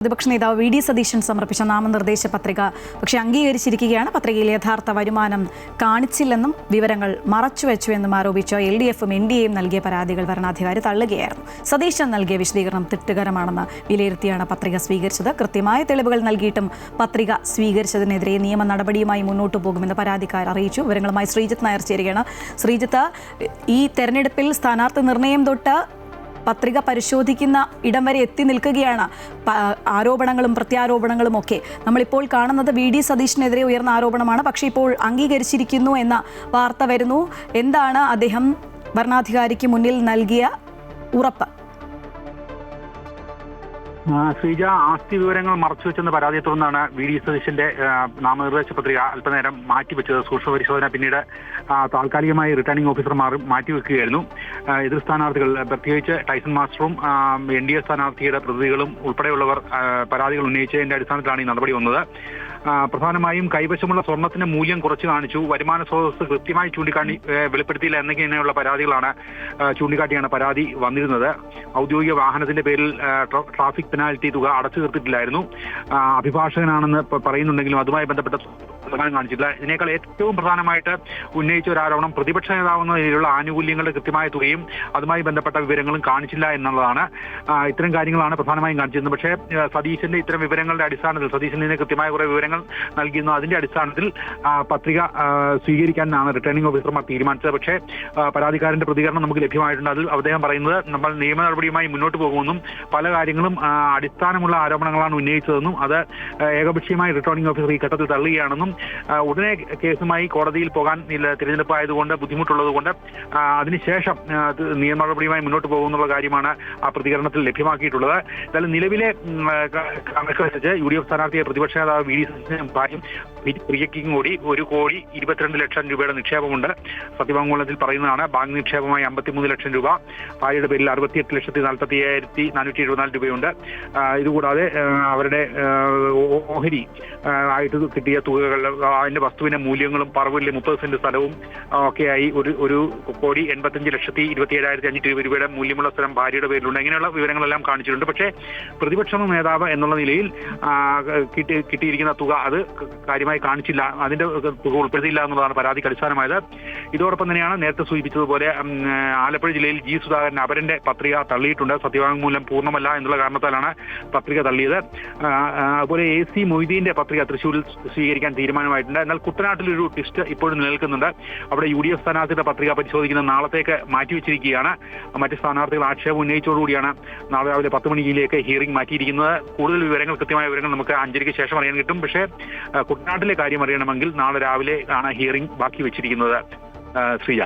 പ്രതിപക്ഷ നേതാവ് V D Satheesan സമർപ്പിച്ച നാമനിർദ്ദേശ പത്രിക പക്ഷേ അംഗീകരിച്ചിരിക്കുകയാണ്. പത്രികയിൽ യഥാർത്ഥ വരുമാനം കാണിച്ചില്ലെന്നും വിവരങ്ങൾ മറച്ചുവെച്ചുവെന്നും ആരോപിച്ച LDFും NDAയും നൽകിയ പരാതികൾ വരണാധികാരി തള്ളുകയായിരുന്നു. സതീശൻ നൽകിയ വിശദീകരണം തെറ്റുകരമാണെന്ന് വിലയിരുത്തിയാണ് പത്രിക സ്വീകരിച്ചത്. കൃത്യമായ തെളിവുകൾ നൽകിയിട്ടും പത്രിക സ്വീകരിച്ചതിനെതിരെ നിയമ നടപടിയുമായി മുന്നോട്ടു പോകുമെന്ന് പരാതിക്കാർ അറിയിച്ചു. വിവരങ്ങളുമായി ശ്രീജിത്ത് നായർ ചേരുകയാണ്. ശ്രീജിത്ത്, ഈ തെരഞ്ഞെടുപ്പിൽ സ്ഥാനാർത്ഥി നിർണയം തൊട്ട് പത്രിക പരിശോധിക്കുന്ന ഇടം വരെ എത്തി നിൽക്കുകയാണ്. ആരോപണങ്ങളും പ്രത്യാരോപണങ്ങളും ഒക്കെ നമ്മളിപ്പോൾ കാണുന്നത് വി ഡി സതീശനെതിരെ ഉയർന്ന ആരോപണമാണ്. പക്ഷേ ഇപ്പോൾ അംഗീകരിച്ചിരിക്കുന്നു എന്ന വാർത്ത വരുന്നു. എന്താണ് അദ്ദേഹം ഭരണാധികാരിക്ക് മുന്നിൽ നൽകിയ ഉറപ്പ്? ശ്രീജ, ആസ്തി വിവരങ്ങൾ മറച്ചുവെച്ചെന്ന പരാതിയെ തുടർന്നാണ് വി ഡി സതീശന്റെ നാമനിർദ്ദേശ പത്രിക അല്പനേരം മാറ്റിവെച്ചത്. സൂക്ഷ്മ പരിശോധന പിന്നീട് താൽക്കാലികമായി റിട്ടേണിംഗ് ഓഫീസർമാർ മാറ്റിവെക്കുകയായിരുന്നു. എതിർ സ്ഥാനാർത്ഥികൾ, പ്രത്യേകിച്ച് ടൈസൺ മാസ്റ്ററും NDA സ്ഥാനാർത്ഥിയുടെ പ്രതിനിധികളും ഉൾപ്പെടെയുള്ളവർ പരാതികൾ ഉന്നയിച്ചതിന്റെ അടിസ്ഥാനത്തിലാണ് ഈ നടപടി വന്നത്. പ്രധാനമായും കൈവശമുള്ള സ്വർണത്തിന്റെ മൂല്യം കുറച്ച് കാണിച്ചു, വരുമാന സ്രോതസ് കൃത്യമായി വെളിപ്പെടുത്തിയില്ല എന്നൊക്കെയുള്ള പരാതികളാണ് ചൂണ്ടിക്കാട്ടിയാണ് പരാതി വന്നിരുന്നത്. ഔദ്യോഗിക വാഹനത്തിന്റെ പേരിൽ ട്രാഫിക് പെനാൽറ്റി തുക അടച്ചു തീർത്തിട്ടില്ലായിരുന്നു. അഭിഭാഷകനാണെന്ന് പറയുന്നുണ്ടെങ്കിലും അതുമായി ബന്ധപ്പെട്ട വരുമാനം കാണിച്ചില്ല. ഇതിനേക്കാൾ ഏറ്റവും പ്രധാനമായിട്ട് ഉന്നയിച്ച ഒരു ആരോപണം പ്രതിപക്ഷ നേതാവെന്ന രീതിയിലുള്ള ആനുകൂല്യങ്ങളുടെ കൃത്യമായ തുകയും അതുമായി ബന്ധപ്പെട്ട വിവരങ്ങളും കാണിച്ചില്ല എന്നുള്ളതാണ്. ഇത്തരം കാര്യങ്ങളാണ് പ്രധാനമായും കാണിച്ചിരുന്നത്. പക്ഷേ സതീശന്റെ ഇത്തരം വിവരങ്ങളുടെ അടിസ്ഥാനത്തിൽ സതീശന് കൃത്യമായ കുറെ വിവരങ്ങൾ നൽകിയിരുന്നു. അതിന്റെ അടിസ്ഥാനത്തിൽ പത്രിക സ്വീകരിക്കാനാണ് റിട്ടേണിംഗ് ഓഫീസർമാർ തീരുമാനിച്ചത്. പക്ഷേ പരാതിക്കാരന്റെ പ്രതികരണം നമുക്ക് ലഭ്യമായിട്ടുണ്ട്. അതിൽ അദ്ദേഹം പറയുന്നത് നമ്മൾ നിയമ നടപടിയുമായി മുന്നോട്ട് പോകുമെന്നും പല കാര്യങ്ങളും അടിസ്ഥാനമുള്ള ആരോപണങ്ങളാണ് ഉന്നയിച്ചതെന്നും അത് ഏകപക്ഷീയമായി റിട്ടേണിംഗ് ഓഫീസർ ഈ ഘട്ടത്തിൽ തള്ളുകയാണെന്നും ഉടനെ കേസുമായി കോടതിയിൽ പോകാൻ തിരഞ്ഞെടുപ്പ് ആയതുകൊണ്ട് ബുദ്ധിമുട്ടുള്ളതുകൊണ്ട് അതിനുശേഷം നിയമ നടപടിയുമായി മുന്നോട്ട് പോകുന്നുള്ള കാര്യമാണ് ആ പ്രതികരണത്തിൽ ലഭ്യമാക്കിയിട്ടുള്ളത്. എന്തായാലും നിലവിലെ കണക്കനുസരിച്ച് UDF സ്ഥാനാർത്ഥിയെ പ്രതിപക്ഷ നേതാവ് വി ഡി ഭാര്യം പ്രിയയ്ക്കും കൂടി 1,22 ലക്ഷം രൂപയുടെ നിക്ഷേപമുണ്ട്. സത്യവാങ്മൂലത്തിൽ പറയുന്നതാണ്. ബാങ്ക് നിക്ഷേപമായി 53 ലക്ഷം രൂപ, ഭാര്യയുടെ പേരിൽ 68,45,474 രൂപയുണ്ട്. ഇതുകൂടാതെ അവരുടെ ഓഹരി ആയിട്ട് കിട്ടിയ തുകകൾ, അതിന്റെ വസ്തുവിന്റെ മൂല്യങ്ങളും പറവിലെ 30 സെന്റ് സ്ഥലവും ഒക്കെയായി 1,85,27,520 രൂപയുടെ മൂല്യമുള്ള സ്ഥലം ഭാര്യയുടെ പേരിലുണ്ട്. ഇങ്ങനെയുള്ള വിവരങ്ങളെല്ലാം കാണിച്ചിട്ടുണ്ട്. പക്ഷേ പ്രതിപക്ഷ നേതാവ് എന്നുള്ള നിലയിൽ കിട്ടിയിരിക്കുന്ന തുക അത് കാര്യമായി കാണിച്ചില്ല, അതിന്റെ തുക ഉൾപ്പെടുത്തിയില്ല എന്നുള്ളതാണ് പരാതിക്ക് അടിസ്ഥാനമായത്. ഇതോടൊപ്പം തന്നെയാണ് നേരത്തെ സൂചിപ്പിച്ചതുപോലെ ആലപ്പുഴ ജില്ലയിൽ G സുധാകരൻ അവരന്റെ പത്രിക തള്ളിയിട്ടുണ്ട്. സത്യവാങ്മൂലം പൂർണ്ണമല്ല എന്നുള്ള കാരണത്താലാണ് പത്രിക തള്ളിയത്. അതുപോലെ AC മൊയ്തീന്റെ പത്രിക തൃശ്ശൂരിൽ സ്വീകരിക്കാൻ തീരുമാനമായിട്ടുണ്ട്. എന്നാൽ കുട്ടനാട്ടിലൊരു ട്വിസ്റ്റ് ഇപ്പോഴും നിലനിൽക്കുന്നുണ്ട്. അവിടെ UDF സ്ഥാനാർത്ഥിയുടെ പത്രിക പരിശോധിക്കുന്ന നാളത്തേക്ക് മാറ്റിവെച്ചിരിക്കുകയാണ്. മറ്റ് സ്ഥാനാർത്ഥികൾ ആക്ഷേപം ഉന്നയിച്ചതോടുകൂടിയാണ് നാളെ രാവിലെ 10 മണിയിലേക്ക് ഹിയറിംഗ് മാറ്റിയിരിക്കുന്നത്. കൂടുതൽ വിവരങ്ങൾ, കൃത്യമായ വിവരങ്ങൾ നമുക്ക് 5:30 ശേഷം അറിയാൻ കിട്ടും. പക്ഷേ കുട്ടനാട്ടിലെ കാര്യം അറിയണമെങ്കിൽ നാളെ രാവിലെ ആണ് ഹിയറിംഗ് ബാക്കി വെച്ചിരിക്കുന്നത്. ശ്രീജ.